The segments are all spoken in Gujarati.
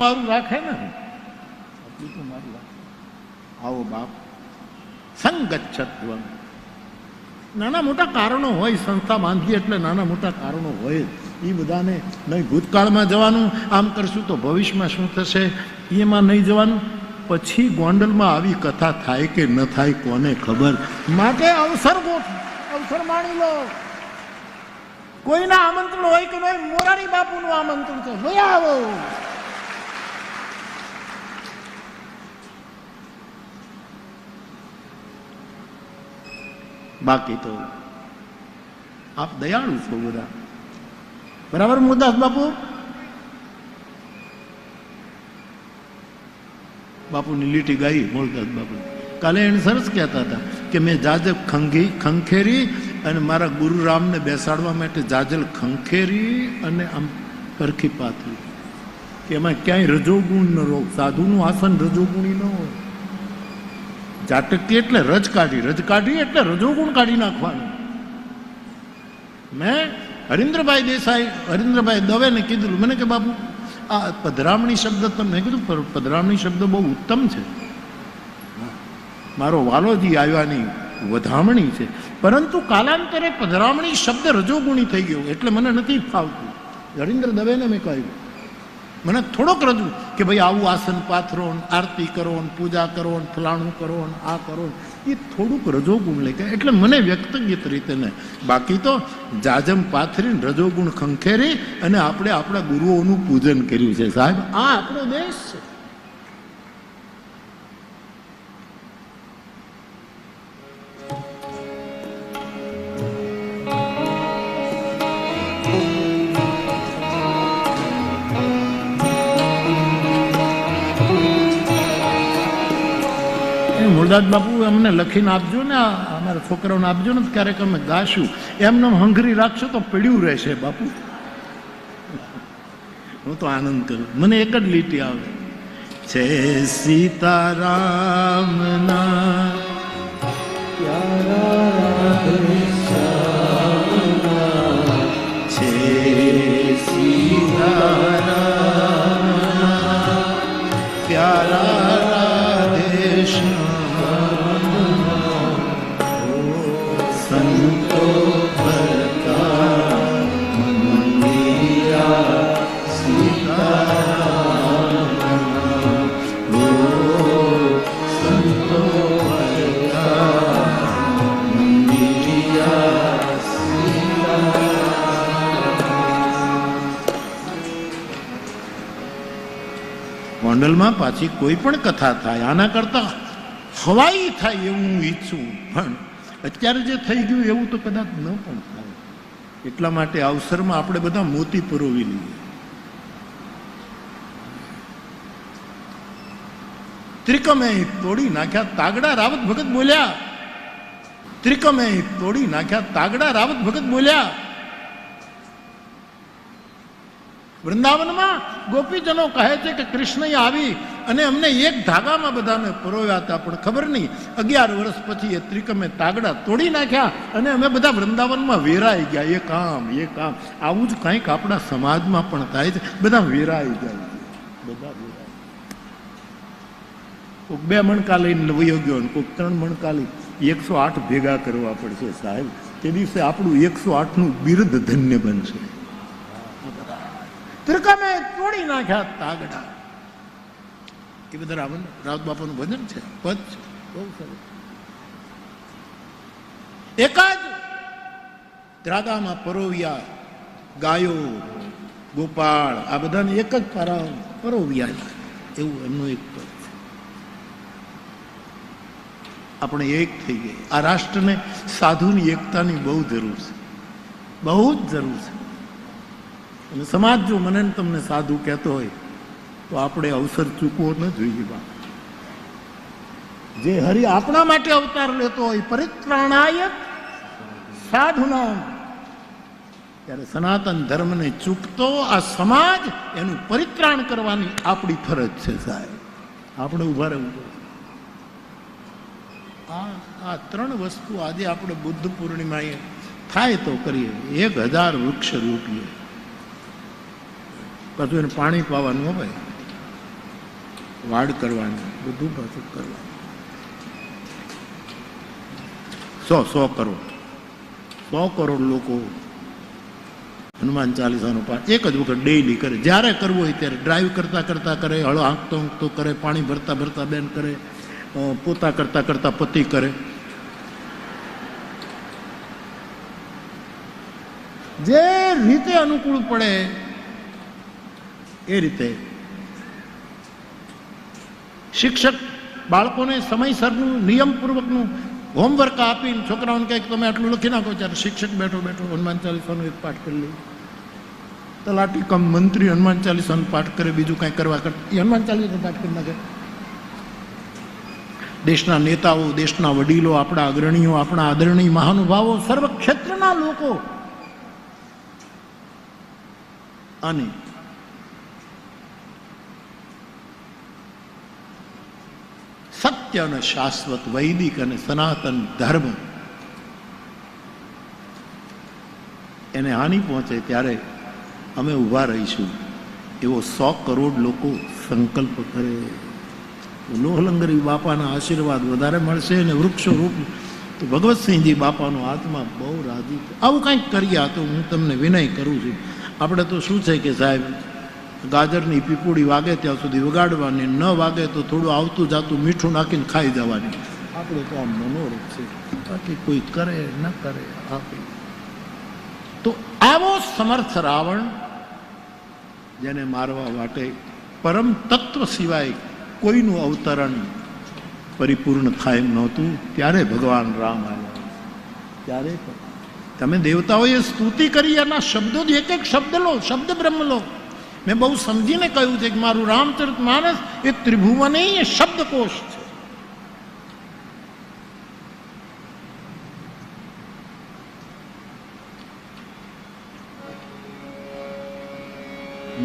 મારું રાખે ને એટલું તો મારું રાખે. આવો બાપ સંગચ્છત્વમ. નાના મોટા કારણો હોય, સંસ્થા બાંધીએ એટલે નાના મોટા કારણો હોય જ. એ બધાને નહીં ભૂતકાળમાં જવાનું, આમ કરશું તો ભવિષ્યમાં શું થશે એમાં નહીં જવાનું. પછી ગોંડલમાં આવી કથા થાય કે ન થાય કોને ખબર. માટે અવસર માણી લો. કોઈના આમંત્રણ હોય કે નહીં, મોરારી બાપુનું આમંત્રણ છે, ભાઈ આવો. બાકી તો આપ દયાળુ છો બધા, બરાબર મુરદાસ બાપુ? બાપુની લીટી ગાઈ મુરદાસ બાપુ. કાલે એને સરસ કહેતા હતા કે મેં જાજલ ખંખેરી અને મારા ગુરુરામને બેસાડવા માટે જાજલ ખંખેરી અને આમ પરખી પાથરી કે એમાં ક્યાંય રજોગુણ ન રોગ. સાધુનું આસન રજોગુણી ન હોય. જાટકી એટલે રજ કાઢી એટલે રજોગુણ કાઢી નાખવાનું. મેં હરીન્દ્રભાઈ દવેને કીધું, મને કે બાપુ આ પધરામણી શબ્દ તો મેં કીધું પધરામણી શબ્દ બહુ ઉત્તમ છે, મારો વાલોજી આવ્યાની વધામણી છે, પરંતુ કાલાંતરે પધરામણી શબ્દ રજોગુણી થઈ ગયો એટલે મને નથી ફાવતું. હરીન્દ્ર દવેને મેં કહ્યું મને થોડોક રજૂ કે ભાઈ આવું આસન પાથરો, આરતી કરો, પૂજા કરો, ફલાણું કરો, આ કરો, એ થોડુંક રજોગુણ લઈ ગયા એટલે મને વ્યક્તિગત રીતે ને. બાકી તો જાજમ પાથરીને રજોગુણ ખંખેરી અને આપણે આપણા ગુરુઓનું પૂજન કર્યું છે. સાહેબ આ આપણો દેશ છે. મુરદાસ બાપુ અમને લખીને આપજો ને, અમારા છોકરાઓને આપજો ને, ક્યારેક અમે ગાશું. એમને હંગરી રાખશો તો પડ્યું રહેશે બાપુ. હું તો આનંદ કરું. મને એક જ લીટી આવે છે, સીતારામના છે, સીતારામના પ્યારા દેશ સંતો ભરતા મંદિરા સીતારામના સંતો ભરતા મંદિરા સીતારામના. ગોંડલમાં પાછી કોઈ પણ કથા થાય આના કરતા હવાઈ થાય એવું હું ઈચ્છું, પણ અત્યારે જે થઈ ગયું એવું તો કદાચ ન પણ થાય. એટલા માટે અવસરમાં આપણે બધા મોતી પરોવી લઈએ. ત્રિકમે તોડી નાખ્યા તાગડા, રાવત ભગત બોલ્યા. ત્રિકમે તોડી નાખ્યા તાગડા, રાવત ભગત બોલ્યા. વૃંદાવનમાં ગોપીજનો કહે છે કે કૃષ્ણએ આવી અને અમને એક ધાગામાં બધાને પરોવ્યા હતા, પણ ખબર નહીં 11 વર્ષ પછી એ ત્રિકમે તાગડા તોડી નાખ્યા અને અમે બધા વૃંદાવનમાં વેરાઈ ગયા. એ કામ આવું જ કંઈક આપણા સમાજમાં પણ થાય છે. બધા વેરાઈ જાય છે, બધા વેરાય. કોઈક 2 મણકા લઈને વયો ગયો ને કોઈક 3 મણકા લઈ 108 ભેગા કરવા પડશે સાહેબ. તે દિવસે આપણું 108નું બિરુદ ધન્ય બનશે. ત્રિકમે તોડી નાખ્યા તાગડા. એ બધા રાવત બાપાનું ભજન છે, પદ છે, બહુ સરસ. એક જ ત્રાગામાં પરોવ્યા ગાયો, ગોપાળ, આ બધાને એક જ પરોવ્યા, એવું એમનું એક પદ છે. આપણે એક થઈ ગઈ. આ રાષ્ટ્રને સાધુની એકતાની બહુ જરૂર છે, બહુ જ જરૂર છે. અને સમાજ જો મને તમને સાધુ કહેતો હોય તો આપણે અવસર ચૂકવો ન જોઈએ. જે હરિ આપણા માટે અવતાર લેતો હોય, પરિત્રાણાય સાધુના, ત્યારે સનાતન ધર્મને ચૂકતો આ સમાજ એનું પરિત્રાણ કરવાની આપણી ફરજ છે સાહેબ. આપણે ઉભા રહેવું પડે. આ 3 વસ્તુ આજે આપણે બુદ્ધ પૂર્ણિમાએ થાય તો કરીએ. 1000 વૃક્ષ રોપીએ. પાછું એને પાણી પાવાનું હોય. વાડ કરવાની, બધું પાછું કરવાનું. 100 કરોડ લોકો હનુમાન ચાલીસાનો પાઠ એક જ વખત ડેઈલી કરે. જ્યારે કરવું હોય ત્યારે ડ્રાઈવ કરતા કરતા કરે, હળો હાંકતો કરે, પાણી ભરતા ભરતા બેન કરે, પોતા કરતા કરતા પતિ કરે. જે રીતે અનુકૂળ પડે એ રીતે શિક્ષક બાળકોને સમયસરનું નિયમપૂર્વકનું હોમવર્ક આપીને છોકરાઓને કંઈક તમે આટલું લખી નાખો, ત્યારે શિક્ષક બેઠો બેઠો હનુમાન ચાલીસાનો એક પાઠ કરી લે. તલાટી કમ મંત્રી હનુમાન ચાલીસાનો પાઠ કરે, બીજું કાંઈ કરવા કરતા એ હનુમાન ચાલીસાનો પાઠ કરી નાખે. દેશના નેતાઓ, દેશના વડીલો, આપણા અગ્રણીઓ, આપણા આદરણીય મહાનુભાવો, સર્વ ક્ષેત્રના લોકો અને સત્ય અને શાશ્વત વૈદિક અને સનાતન ધર્મ એને હાનિ પહોંચે ત્યારે અમે ઊભા રહીશું એવો 100 કરોડ લોકો સંકલ્પ કરે. લોહલંગરી બાપાના આશીર્વાદ વધારે મળશે અને વૃક્ષો રૂપ તો ભગવતસિંહજી બાપાનો આત્મા બહુ રાજી. આવું કંઈક કર્યા તો હું તમને વિનય કરું છું. આપણે તો શું છે કે સાહેબ, ગાજરની પીપુડી વાગે ત્યાં સુધી વગાડવાની, ન વાગે તો થોડું આવતું જાતું મીઠું નાખીને ખાઈ જવાની. આપણે તો આમ મનોરથ છે, બાકી કોઈ કરે ન કરે. આપણે તો આવો સમર્થ રાવણ, જેને મારવા માટે પરમ તત્વ સિવાય કોઈનું અવતરણ પરિપૂર્ણ થાય એમ નહોતું, ત્યારે ભગવાન રામ આવ્યા. ત્યારે તમે દેવતાઓએ સ્તુતિ કરી, એના શબ્દો જ એક એક શબ્દ લો, શબ્દ બ્રહ્મ લો. મેં બહુ સમજીને કહ્યું છે કે મારું રામચરિત માનસ એ ત્રિભુવનીય શબ્દકોશ છે.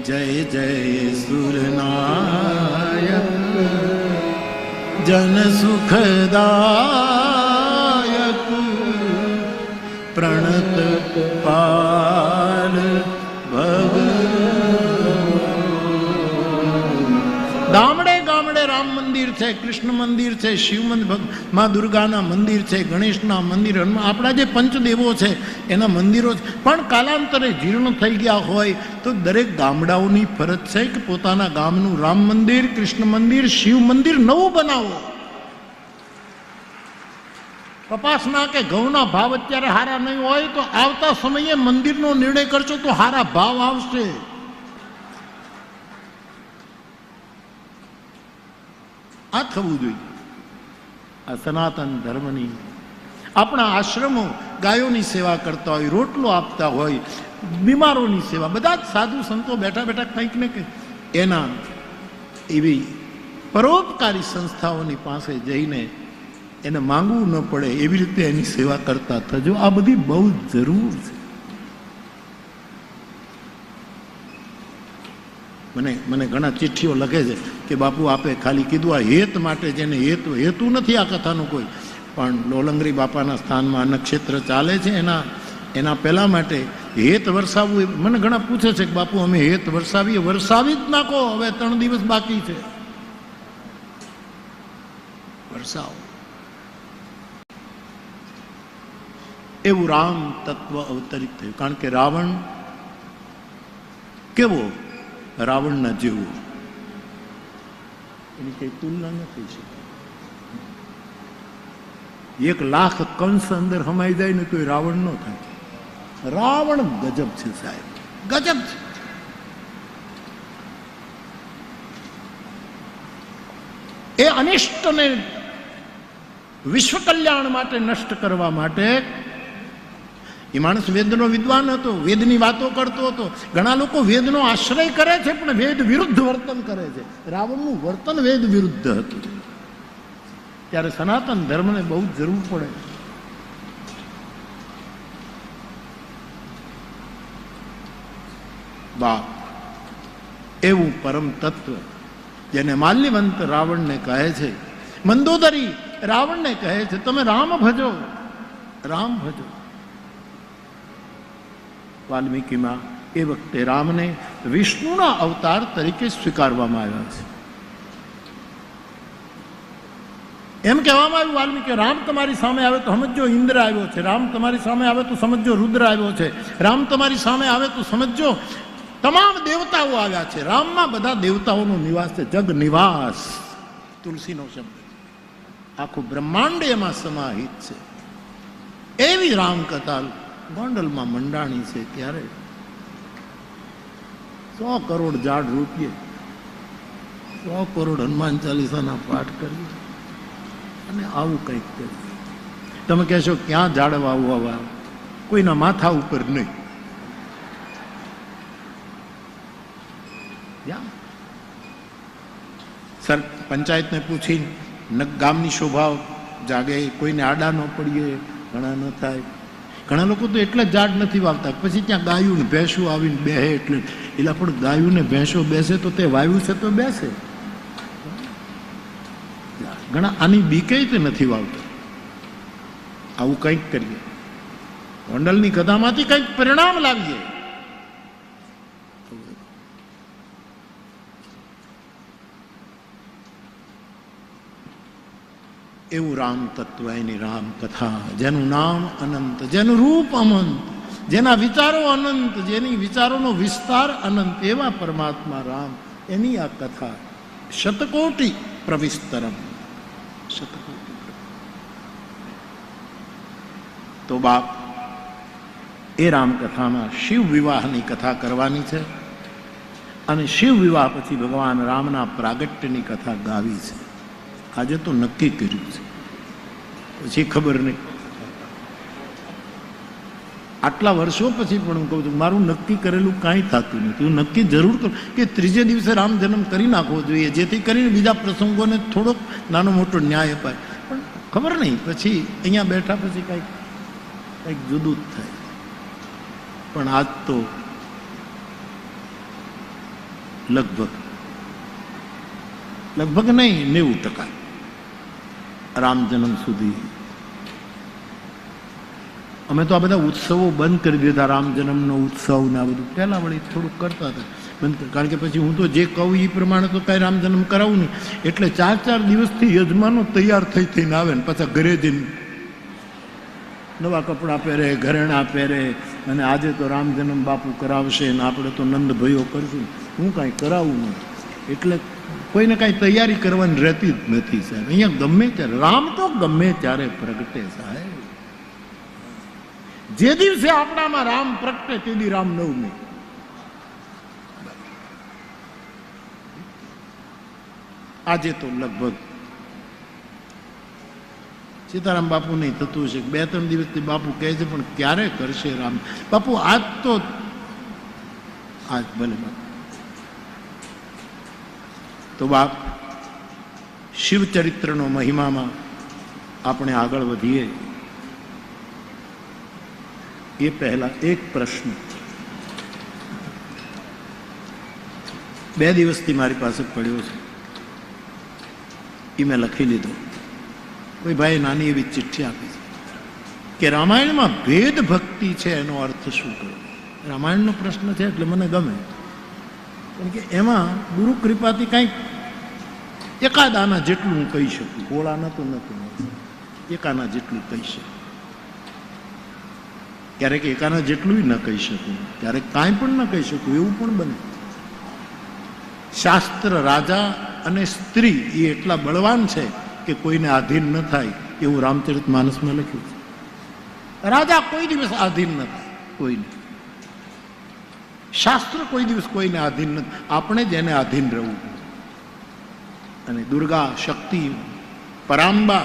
જય જય સુરનાયક જન સુખદાયક પ્રણત પાલ ભગ. ગામડે ગામડે રામ મંદિર છે, કૃષ્ણ મંદિર છે, શિવ મંદિર, મા દુર્ગાના મંદિર છે, ગણેશના મંદિર, આપણા જે પંચદેવો છે એના મંદિરો છે. પણ કાલાંતરે જીર્ણ થઈ ગયા હોય તો દરેક ગામડાઓની ફરજ છે કે પોતાના ગામનું રામ મંદિર, કૃષ્ણ મંદિર, શિવ મંદિર નવું બનાવો. કપાસના કે ઘઉંના ભાવ અત્યારે હારા નહીં હોય તો આવતા સમયે મંદિરનો નિર્ણય કરશો તો હારા ભાવ આવશે. આ થવું જોઈએ. આ સનાતન ધર્મની આપણા આશ્રમો ગાયોની સેવા કરતા હોય, રોટલો આપતા હોય, બીમારોની સેવા, બધા જ સાધુ સંતો બેઠા બેઠા કંઈક ને કંઈક એના એવી પરોપકારી સંસ્થાઓની પાસે જઈને એને માંગવું ન પડે એવી રીતે એની સેવા કરતા થજો. આ બધી બહુ જરૂર છે. મને ઘણા ચિઠ્ઠીઓ લખે છે કે બાપુ આપે ખાલી કીધું આ હેત માટે, જેને હેતુ નથી આ કથાનું કોઈ, પણ લોલંગરી બાપાના સ્થાનમાં નક્ષત્ર ચાલે છે એના પહેલા માટે હેત વરસાવવું. મને ઘણા પૂછે છે કે બાપુ અમે હેત વરસાવી જ નાખો, હવે 3 દિવસ બાકી છે, વરસાવો. એવું રામ તત્વ અવતરિત થયું. કારણ કે રાવણ કેવો, રાવણના જેવું, એની કઈ તુલના નથી શકતી. 1,00,000 કંસ અંદર હમાઈ જાય ને તો એ રાવણ ન થાય. રાવણ ગજબ છે સાહેબ, ગજબ છે. એ અનિષ્ટને વિશ્વ કલ્યાણ માટે નષ્ટ કરવા માટે એ માણસ વેદનો વિદ્વાન હતો, વેદની વાતો કરતો હતો. ઘણા લોકો વેદનો આશ્રય કરે છે પણ વેદ વિરુદ્ધ વર્તન કરે છે. રાવણનું વર્તન વેદ વિરુદ્ધ હતું. ત્યારે સનાતન ધર્મને બહુ જરૂર પડે. બાપ એવું પરમ તત્વ જેને માલ્યવંત રાવણને કહે છે, મંદોદરી રાવણને કહે છે તમે રામ ભજો, રામ ભજો. વાલ્મીકીમાં એ વખતે રામને વિષ્ણુના અવતાર તરીકે સ્વીકારવામાં આવ્યા છે. એમ કહેવામાં આવ્યું વાલ્મીકી, રામ તમારી સામે આવે તો સમજો ઇન્દ્ર આવ્યો છે, રામ તમારી સામે આવે તો સમજો રુદ્ર આવ્યો છે, રામ તમારી સામે આવે તો સમજો તમામ દેવતાઓ આવ્યા છે. રામમાં બધા દેવતાઓનો નિવાસ છે, જગ નિવાસ તુલસીનો શબ્દ, આખું બ્રહ્માંડ એમાં સમાહિત છે. એવી રામકથા ગોંડલમાં મંડાણી છે. ત્યારે 100 કરોડ ઝાડ રોપીએ, 100 કરોડ હનુમાન ચાલીસાના પાઠ કરીએ અને આવું કંઈક કરીએ. તમે કહેશો ક્યાં ઝાડવા આવવા, કોઈના માથા ઉપર નહીં. સર પંચાયતને પૂછી ગામની શોભા જાગે, કોઈને આડા ન પડીએ, ઘણા ન થાય. ઘણા લોકો તો એટલે ઝાડ નથી વાવતા, પછી ત્યાં ગાયું ને ભેંસો આવીને બેસે એટલે એલા પણ ગાયું ને ભેંસો બેસે તો તે વાયુ છે તો બેસે. ઘણા આની બીકે તે નથી વાવતા. આવું કંઈક કરીએ, ગોંડલની કથામાંથી કંઈક પરિણામ લાવીએ. એવું રામ તત્વ, એની રામ કથા, જેનું નામ અનંત, જેનું રૂપ અનંત, જેના વિચારો અનંત, જેની વિચારોનો વિસ્તાર અનંત, એવા પરમાત્મા રામ, એની આ કથા શતકોટી પ્રવિસ્તરમ. શતકોટી. તો બાપ, એ રામકથામાં શિવ વિવાહની કથા કરવાની છે અને શિવ વિવાહ પછી ભગવાન રામના પ્રાગટ્યની કથા ગાવી છે. આજે તો નક્કી કર્યું છે, પછી ખબર નહીં. આટલા વર્ષો પછી પણ હું કહું છું, મારું નક્કી કરેલું કાંઈ થતું નથી. હું નક્કી જરૂર કરું કે ત્રીજે દિવસે રામ જન્મ કરી નાખવો જોઈએ, જેથી કરીને બીજા પ્રસંગોને થોડોક નાનો મોટો ન્યાય અપાય. પણ ખબર નહીં, પછી અહીંયા બેઠા પછી કંઈક જુદું જ થાય. પણ આજ તો લગભગ નહીં 90% રામ જન્મ સુધી અમે તો આ બધા ઉત્સવો બંધ કરી દીધા. રામ જન્મનો ઉત્સવ ને આ બધું પહેલા વળી થોડુંક કરતા હતા, બંધ. કારણ કે પછી હું તો જે કહું એ પ્રમાણે તો કાંઈ રામ જન્મ કરાવું નહીં. એટલે 4 દિવસથી યજમાનો તૈયાર થઈને આવે ને પાછા ઘરે જઈને નવા કપડાં પહેરે, ઘરેણાં પહેરે, અને આજે તો રામ જન્મ બાપુ કરાવશે ને આપણે તો નંદ ભાઈઓ કરશું. હું કાંઈ કરાવું નહીં. એટલે કોઈને કાંઈ તૈયારી કરવાની રહેતી જ નથી સાહેબ. અહીંયા ગમે ત્યારે રામ તો ગમે ત્યારે પ્રગટે સાહેબ. જે દિવસે આપણામાં રામ પ્રગટે તે દી રામ નવમી. આજે તો લગભગ સીતારામ બાપુ નહીં થતું છે, 2-3 દિવસથી બાપુ કહે છે, પણ ક્યારે કરશે રામ બાપુ? આજ ભલે બાપુ. તો બાપ, શિવચરિત્રનો મહિમામાં આપણે આગળ વધીએ એ પહેલા એક પ્રશ્ન 2 દિવસથી મારી પાસે પડ્યો છે, એ મેં લખી લીધો. કોઈ ભાઈ નાની એવી ચિઠ્ઠી આપી છે કે રામાયણમાં ભેદ ભક્તિ છે, એનો અર્થ શું કરો? રામાયણનો પ્રશ્ન છે એટલે મને ગમે, કારણ કે એમાં ગુરુ કૃપાથી કંઈક એકાદ આના જેટલું હું કહી શકું. હોળાના તો નથી, એકાના જેટલું કહી શકું. ક્યારેક એકાના જેટલું ન કહી શકું, ક્યારેક કાંઈ પણ ન કહી શકું, એવું પણ બને. શાસ્ત્ર રાજા અને સ્ત્રી એ એટલા બળવાન છે કે કોઈને આધીન ન થાય, એવું રામચરિત માનસમાં લખ્યું છે. રાજા કોઈ દિવસ આધીન ન થાય કોઈને, શાસ્ત્ર કોઈ દિવસ કોઈને આધીન નથી. આપણે જ એને આધીન રહેવું. અને દુર્ગા, શક્તિ, પરાંબા